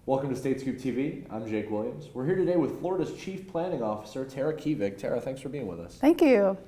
Welcome to State Scoop TV. I'm Jake Williams. We're here today with Florida's Chief Planning Officer, Tara Kyvik. Tara, thanks for being with us. Thank you.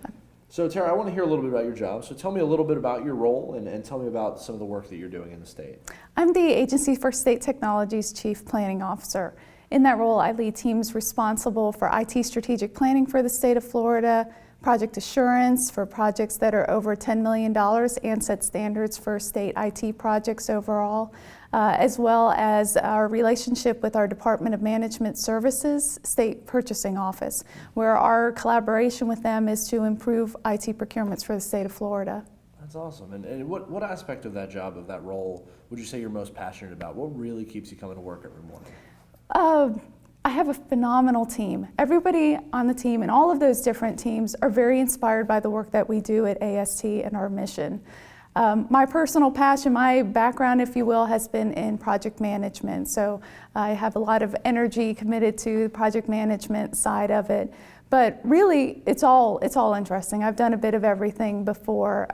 So Tara, I want to hear a little bit about your job. So tell me a little bit about your role and tell me about some of the work that you're doing in the state. I'm the Agency for State Technology's Chief Planning Officer. In that role, I lead teams responsible for IT strategic planning for the state of Florida, project assurance for projects that are over $10 million, and set standards for state IT projects overall, as well as our relationship with our Department of Management Services State Purchasing Office, where our collaboration with them is to improve IT procurements for the state of Florida. That's awesome. And what aspect of that job, of that role, would you say you're most passionate about? What really keeps you coming to work every morning? I have a phenomenal team. Everybody on the team and all of those different teams are very inspired by the work that we do at AST and our mission. My personal passion, my background, if you will, has been in project management. So I have a lot of energy committed to the project management side of it. But really, it's all interesting. I've done a bit of everything before.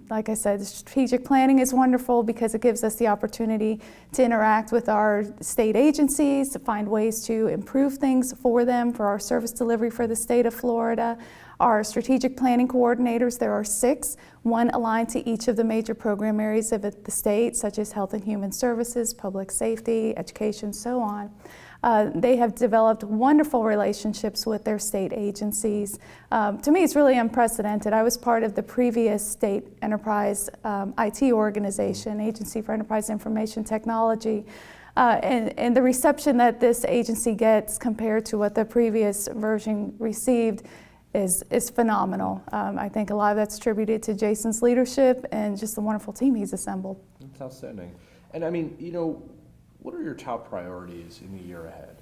Like I said, strategic planning is wonderful because it gives us the opportunity to interact with our state agencies, to find ways to improve things for them, for our service delivery for the state of Florida. Our strategic planning coordinators, there are 6, one aligned to each of the major program areas of the state, such as health and human services, public safety, education, so on. They have developed wonderful relationships with their state agencies. To me, it's really unprecedented. I was part of the previous state enterprise IT organization, Agency for Enterprise Information Technology, and the reception that this agency gets compared to what the previous version received is phenomenal. I think a lot of that's attributed to Jason's leadership and just the wonderful team he's assembled. That's outstanding. And I mean, you know, what are your top priorities in the year ahead?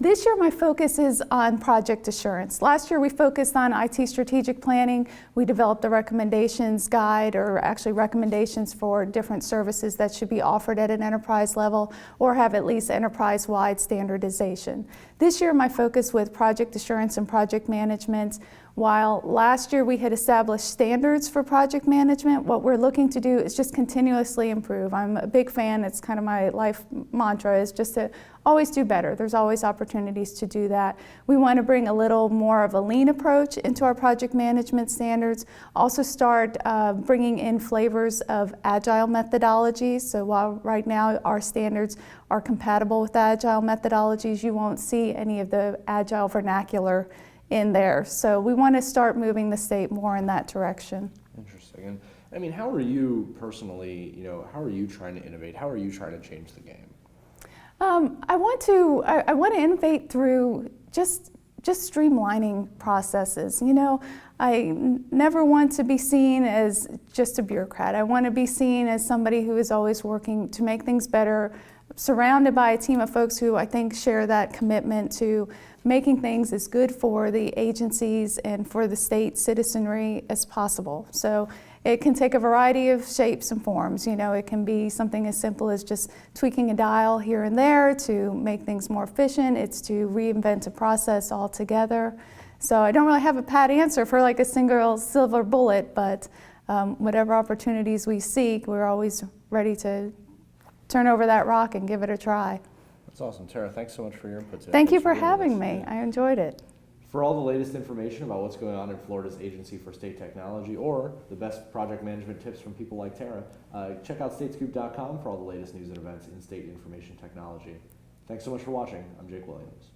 This year, my focus is on project assurance. Last year, we focused on IT strategic planning. We developed the recommendations guide, or actually recommendations for different services that should be offered at an enterprise level or have at least enterprise-wide standardization. This year, my focus with project assurance and project management, while last year we had established standards for project management, what we're looking to do is just continuously improve. I'm a big fan, it's kind of my life mantra, is just to always do better. There's always opportunities to do that. We want to bring a little more of a lean approach into our project management standards. Also start bringing in flavors of agile methodologies. So while right now our standards are compatible with agile methodologies, you won't see any of the agile vernacular in there. So we want to start moving the state more in that direction. Interesting. And I mean, how are you personally, how are you trying to innovate? How are you trying to change the game? I want to innovate through just streamlining processes. I never want to be seen as just a bureaucrat. I want to be seen as somebody who is always working to make things better, surrounded by a team of folks who I think share that commitment to making things as good for the agencies and for the state citizenry as possible. So it can take a variety of shapes and forms. It can be something as simple as just tweaking a dial here and there to make things more efficient. It's to reinvent a process altogether. So I don't really have a pat answer for like a single silver bullet, but whatever opportunities we seek, we're always ready to turn over that rock and give it a try. That's awesome. Tara, thanks so much for your input today. Thank you for having me. I enjoyed it. For all the latest information about what's going on in Florida's Agency for State Technology or the best project management tips from people like Tara, check out statescoop.com for all the latest news and events in state information technology. Thanks so much for watching. I'm Jake Williams.